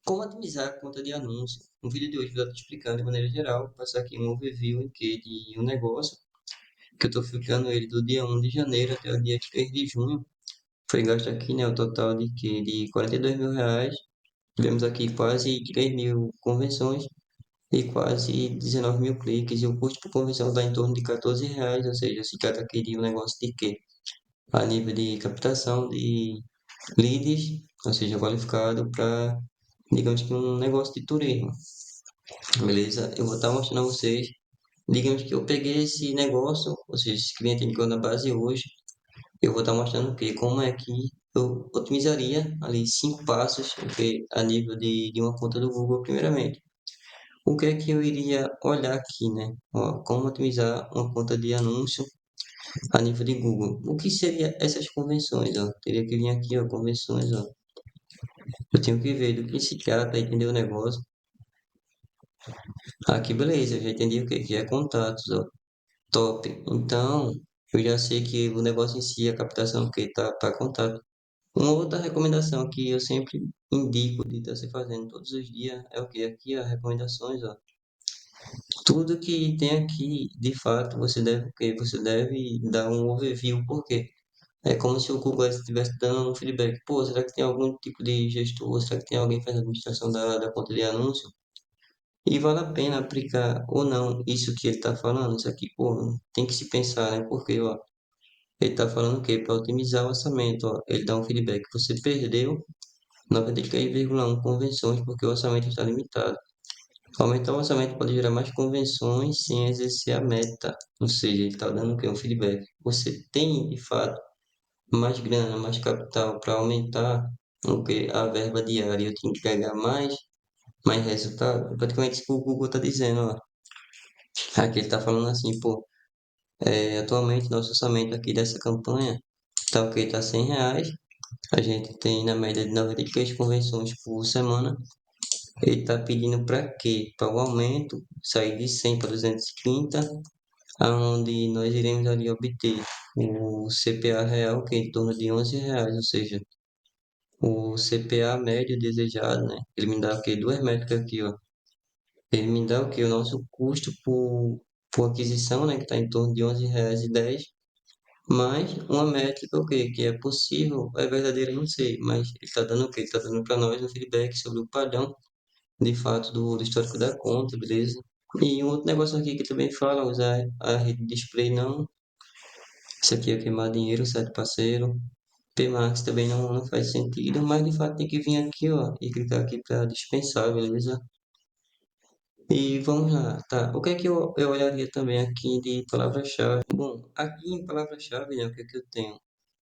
Como otimizar a conta de anúncio? No vídeo de hoje eu vou estar te explicando de maneira geral, vou passar aqui um overview de um negócio que eu estou ficando ele do dia 1 de janeiro até o dia 3 de junho. Foi gasto aqui, né, o total de R$ 42.000. Tivemos aqui quase 3 mil conversões e quase 19 mil cliques. E o custo por conversão está em torno de R$ 14, ou seja, se trata aqui de um negócio de quê? A nível de captação de leads, ou seja, qualificado para, digamos que um negócio de turismo. Beleza? Eu vou estar mostrando a vocês. Digamos que eu peguei esse negócio, ou seja, esse cliente entrou na base hoje. Eu vou estar mostrando o que, como é que eu otimizaria ali 5 passos, a nível de uma conta do Google, primeiramente. O que é que eu iria olhar aqui, né? Ó, como otimizar uma conta de anúncio a nível de Google. O que seria essas convenções, ó? Teria que vir aqui, ó, convenções, ó. Eu tenho que ver do que se trata, entender o negócio. Aqui, beleza, eu já entendi o que que é contatos, ó. Top. Então, eu já sei que o negócio em si, a captação que está para contato. Uma outra recomendação que eu sempre indico de estar se fazendo todos os dias é o que? Aqui, as recomendações, ó. Tudo que tem aqui, de fato, você deve o quê? Você deve dar um overview, por quê? É como se o Google estivesse dando um feedback. Pô, será que tem algum tipo de gestor? Será que tem alguém fazendo administração da conta de anúncio? E vale a pena aplicar ou não isso que ele está falando? Isso aqui, pô, tem que se pensar, né? Porque, ó, ele está falando o quê? Para otimizar o orçamento, ó, ele dá um feedback. Você perdeu 93,1 convenções porque o orçamento está limitado. Aumentar o orçamento pode gerar mais convenções sem exercer a meta. Ou seja, ele está dando o quê? Um feedback. Você tem, de fato, mais grana, mais capital para aumentar o quê? A verba diária. Eu tenho que pegar mais resultado. Praticamente isso que o Google está dizendo, ó. Aqui ele está falando assim, pô, atualmente nosso orçamento aqui dessa campanha tá o quê? Tá R$ 100. A gente tem na média de 93 convenções por semana. Ele está pedindo para quê? Para o aumento, sair de 100 para 230, aonde nós iremos ali obter o CPA real, que é em torno de R$ 11, ou seja, o CPA médio desejado, né? Ele me dá o quê? Duas métricas aqui, ó. Ele me dá o quê? O nosso custo por aquisição, né? Que está em torno de R$ 11,10, mais uma métrica, o quê? Que é possível, é verdadeiro, eu não sei, mas ele está dando o quê? Ele está dando para nós um feedback sobre o padrão de fato do histórico da conta, beleza? E um outro negócio aqui que também fala, usar a rede display não. Isso aqui é queimar dinheiro, certo, parceiro? Pmax também não faz sentido, mas de fato tem que vir aqui, ó, e clicar aqui para dispensar, beleza? E vamos lá, tá? O que é que eu olharia também aqui de palavra-chave? Bom, aqui em palavra-chave, né, o que é que eu tenho?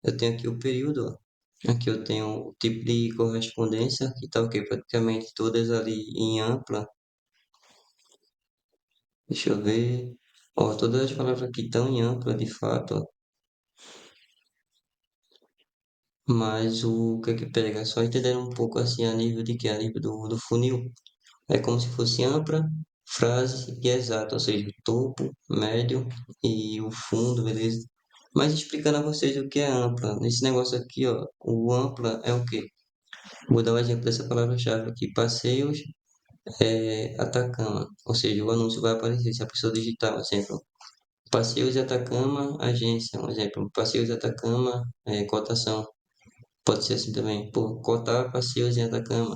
Eu tenho aqui o período, ó. Aqui eu tenho o tipo de correspondência, que tá o quê? Praticamente todas ali em ampla. Deixa eu ver. Ó, todas as palavras aqui estão em ampla, de fato, ó. Mas o que é que pega? Só entender um pouco assim a nível de que? A nível do funil. É como se fosse ampla, frase e exato, ou seja, o topo, médio e o fundo, beleza? Mas explicando a vocês o que é ampla. Nesse negócio aqui, ó, o ampla é o quê? Vou dar o exemplo dessa palavra-chave aqui. Passeios, Atacama. Ou seja, o anúncio vai aparecer se a pessoa digitar, por exemplo. Passeios Atacama, agência, um exemplo. Passeios Atacama, cotação. Pode ser assim também. Por cotar passeios em Atacama.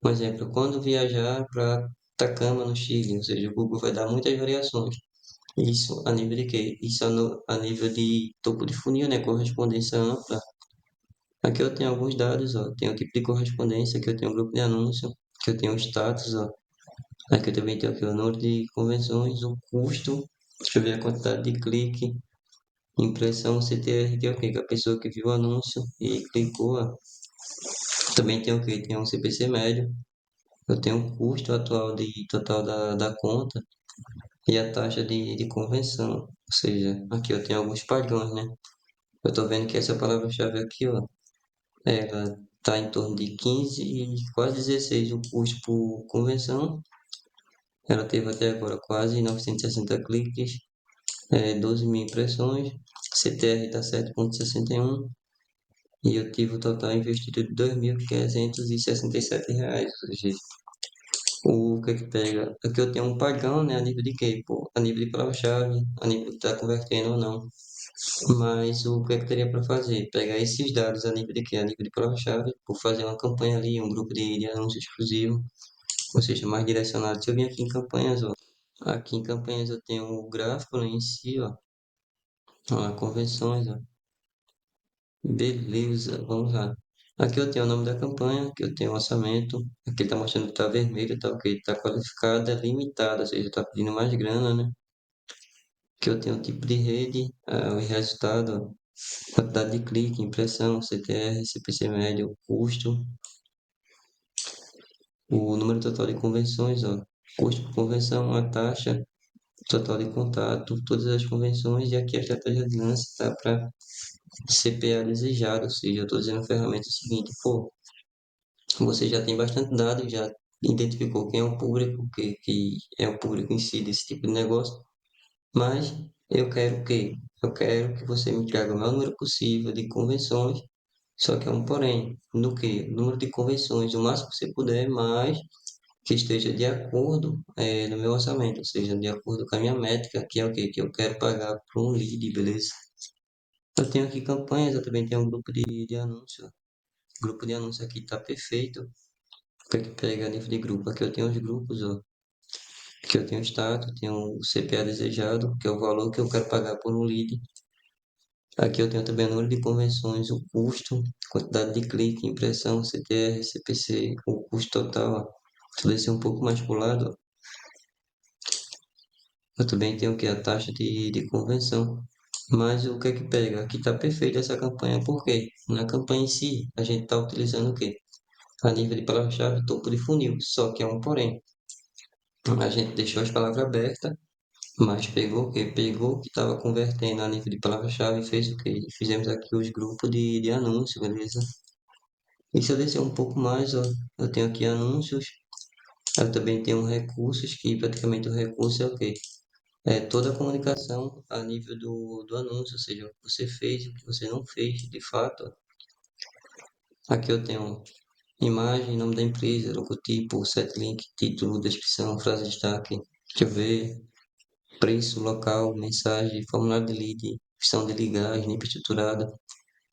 Um exemplo, quando viajar para Atacama, no Chile, ou seja, o Google vai dar muitas variações. Isso a nível de quê? Isso a nível de topo de funil, né? Correspondência ampla. Aqui eu tenho alguns dados, ó. Tenho o tipo de correspondência, aqui eu tenho o grupo de anúncio, aqui eu tenho o status, ó. Aqui eu também tenho aqui o número de convenções, o custo, deixa eu ver a quantidade de clique, impressão, CTR, que é o quê? Que a pessoa que viu o anúncio e clicou, ó. Também tem o quê? Tem um CPC médio, eu tenho o custo atual de total da conta e a taxa de conversão. Ou seja, aqui eu tenho alguns padrões, né? Eu tô vendo que essa palavra-chave aqui, ó, ela tá em torno de 15 e quase 16 o custo por conversão. Ela teve até agora quase 960 cliques, 12 mil impressões, CTR está 7,61 E eu tive o total investido de R$ 2.567. Ou seja, o que é que pega? Aqui eu tenho um pagão, né? A nível de quê? Pô, a nível de palavra-chave, a nível de estar convertendo ou não. Mas o que é que teria para fazer? Pegar esses dados a nível de quê? A nível de palavra-chave, por fazer uma campanha ali, um grupo de anúncio exclusivo, ou seja, mais direcionado. Se eu vim aqui em campanhas, ó. Aqui em campanhas eu tenho o gráfico, né, em si, ó, convenções, ó. Beleza, vamos lá. Aqui eu tenho o nome da campanha, aqui eu tenho o orçamento, aqui ele tá mostrando que tá vermelho, tá ok, tá qualificada, limitada, ou seja, tá pedindo mais grana, né? Aqui eu tenho o tipo de rede, o resultado, quantidade de clique, impressão, CTR, CPC médio, custo, o número total de conversões, ó, custo por conversão, a taxa, total de contato, todas as convenções e aqui a estratégia de lance tá para CPA desejado, ou seja, eu estou dizendo a ferramenta seguinte, pô, você já tem bastante dados, já identificou quem é o público, que é o público em si desse tipo de negócio, mas eu quero o quê? Eu quero que você me traga o maior número possível de convenções, só que é um porém, no que? Número de convenções, o máximo que você puder, mas que esteja de acordo no meu orçamento, ou seja, de acordo com a minha métrica, que é o quê? Que eu quero pagar por um lead, beleza? Eu tenho aqui campanhas, eu também tenho um grupo de anúncio. O grupo de anúncio aqui está perfeito. O que é que pega a nível de grupo? Aqui eu tenho os grupos, ó. Aqui eu tenho o status, tenho o CPA desejado, que é o valor que eu quero pagar por um lead. Aqui eu tenho também o número de conversões, o custo, quantidade de clique, impressão, CTR, CPC, o custo total, ó. Tudo isso é um pouco mais pro lado, ó. Eu também tenho aqui a taxa de conversão. Mas o que é que pega? Aqui está perfeito essa campanha, por quê? Na campanha em si, a gente está utilizando o quê? A nível de palavra-chave, topo de funil. Só que é um porém. A gente deixou as palavras abertas, mas pegou o quê? Pegou o que estava convertendo a nível de palavra-chave e fez o quê? Fizemos aqui os grupos de anúncios, beleza? E se eu descer um pouco mais, ó, eu tenho aqui anúncios, eu também tenho recursos, que praticamente o recurso é o quê? É toda a comunicação a nível do anúncio, ou seja, o que você fez, o que você não fez, de fato. Aqui eu tenho imagem, nome da empresa, logotipo, setlink, título, descrição, frase de destaque. Deixa eu ver. Preço, local, mensagem, formulário de lead, opção de ligar, snippet estruturada.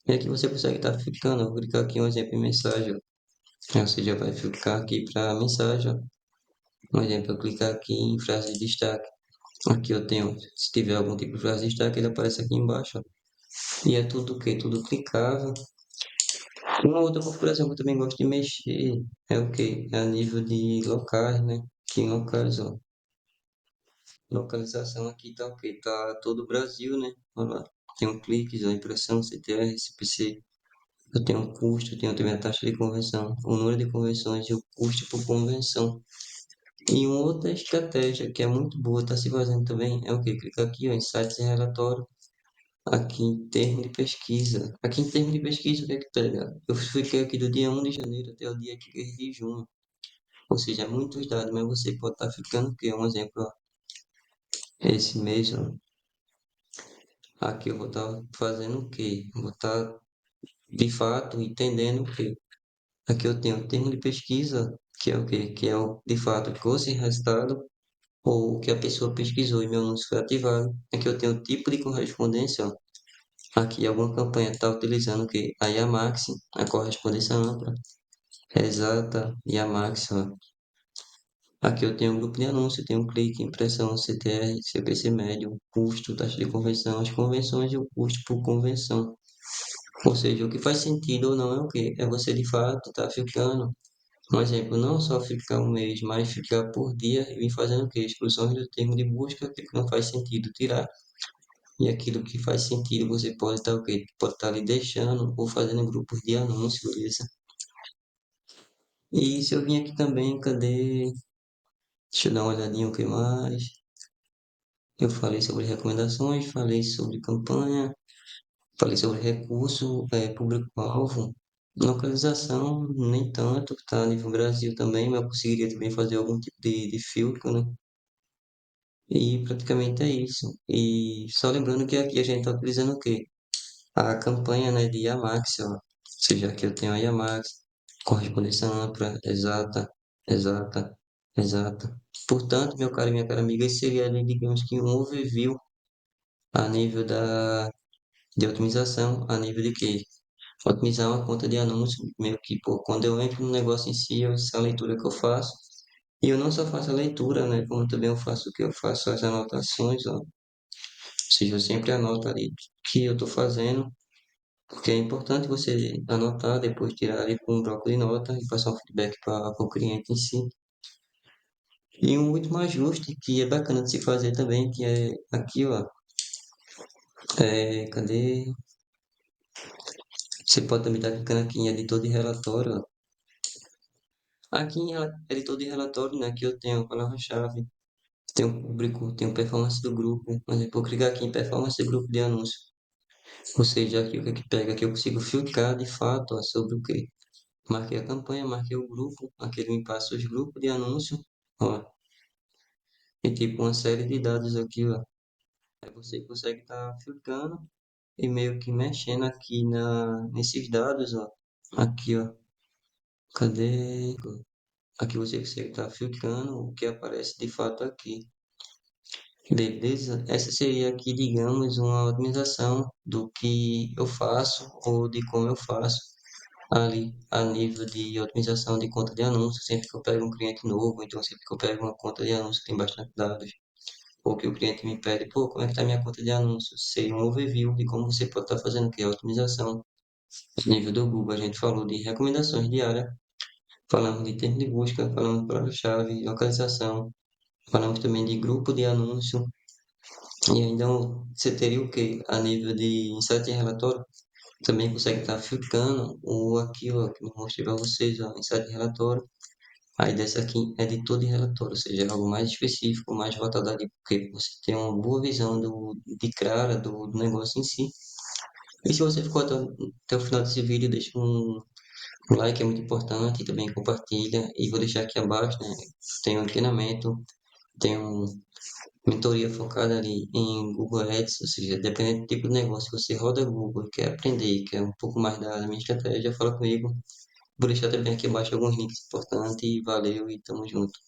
E aqui você consegue estar ficando. Eu vou clicar aqui um exemplo em mensagem, ó. Ou seja, vai ficar aqui para mensagem, ó. Um exemplo, eu clicar aqui em frase de destaque. Aqui eu tenho, se tiver algum tipo de frase de destaque, ele aparece aqui embaixo, ó. E é tudo o quê? Tudo clicável. Uma outra configuração que eu também gosto de mexer é o quê? É a nível de locais, né? Aqui em locais, ó. Localização aqui tá o quê? Tá todo o Brasil, né? Olha lá. Tem um cliques, a impressão, CTR, CPC. Eu tenho um custo, eu tenho também a taxa de conversão, o número de conversões e o custo por conversão. E uma outra estratégia que é muito boa, está se fazendo também, é o quê? Clica aqui, ó, em sites e relatório. Aqui em termos de pesquisa. Aqui em termos de pesquisa, o que é que pega? Eu fiquei aqui do dia 1 de janeiro até o dia 3 de junho. Ou seja, é muitos dados, mas você pode estar ficando o quê? Um exemplo, ó. Esse mês, ó. Aqui eu vou estar fazendo o quê? Eu vou estar, de fato, entendendo o quê? Aqui eu tenho o termo de pesquisa, que é o quê? Que é o, de fato, que fosse resultado ou o que a pessoa pesquisou e meu anúncio foi ativado. Aqui eu tenho o tipo de correspondência, ó. Aqui alguma campanha está utilizando o quê? A Yamax, a correspondência ampla, exata, Yamax, ó. Aqui eu tenho um grupo de anúncio, tenho um clique, impressão, CTR, CPC médio, custo, taxa de conversão, as convenções e o custo por convenção. Ou seja, o que faz sentido ou não é o quê? É você de fato estar ficando, um exemplo, não só ficar um mês, mas ficar por dia e vir fazendo o quê? Exclusões do termo de busca, aquilo que não faz sentido tirar. E aquilo que faz sentido você pode estar o quê? Pode estar ali deixando ou fazendo grupos de anúncio, beleza? E se eu vim aqui também, cadê? Deixa eu dar uma olhadinha o que mais. Eu falei sobre recomendações, falei sobre campanha, falei sobre recurso, público-alvo. Localização, nem tanto, que está a nível Brasil também, mas eu conseguiria também fazer algum tipo de filtro, né? E praticamente é isso. E só lembrando que aqui a gente está utilizando o quê? A campanha, né, de Amax, ó. seja, aqui eu tenho a Yamax, correspondência ampla, exata, exata, exata. Portanto, meu caro e minha cara amiga, esse seria ali, digamos que um overview a nível de otimização, a nível de que otimizar uma conta de anúncio, meio que, pô, quando eu entro no negócio em si, essa é a leitura que eu faço. E eu não só faço a leitura, né, como também eu faço o que eu faço as anotações, ó. Ou seja, eu sempre anoto ali o que eu estou fazendo, porque é importante você anotar, depois tirar ali com um bloco de nota e passar um feedback para o cliente em si. E um último ajuste que é bacana de se fazer também, que é aqui, ó, cadê? Você pode também estar clicando aqui em editor de relatório, ó. Aqui em editor de relatório, né, aqui eu tenho a palavra-chave, tenho o público, tenho performance do grupo, por exemplo, eu clicar aqui em performance do grupo de anúncio. Ou seja, aqui o que é que pega? Aqui eu consigo filtrar de fato ó, sobre o quê? Marquei a campanha, marquei o grupo, aqui ele me passa os grupos de anúncio, ó, e tipo uma série de dados aqui, ó. Aí você consegue estar filtrando e meio que mexendo aqui nesses dados, ó. Aqui, ó. Cadê? Aqui você consegue estar filtrando o que aparece de fato aqui. Beleza? Essa seria aqui, digamos, uma otimização do que eu faço ou de como eu faço ali a nível de otimização de conta de anúncio. Sempre que eu pego um cliente novo, então sempre que eu pego uma conta de anúncio que tem bastante dados, ou que o cliente me pede, pô, como é que está minha conta de anúncio? Seria um overview de como você pode estar fazendo o que é otimização. A nível do Google, a gente falou de recomendações diárias, falamos de termo de busca, falamos de palavra-chave, localização, falamos também de grupo de anúncio. E ainda você teria o quê? A nível de insight em relatório, também consegue estar filtrando o aquilo ó, que eu mostrei para vocês, ó, insight em relatório. Aí dessa aqui, editor de relatório, ou seja, é algo mais específico, mais voltado ali, porque você tem uma boa visão de cara do negócio em si. E se você ficou até o final desse vídeo, deixa um like, é muito importante, e também compartilha. E vou deixar aqui abaixo, né? Tem um treinamento, tem um mentoria focada ali em Google Ads, ou seja, dependendo do tipo de negócio que você roda Google, quer aprender, quer um pouco mais da minha estratégia, fala comigo. Vou deixar também aqui abaixo alguns links importantes. Valeu e tamo junto.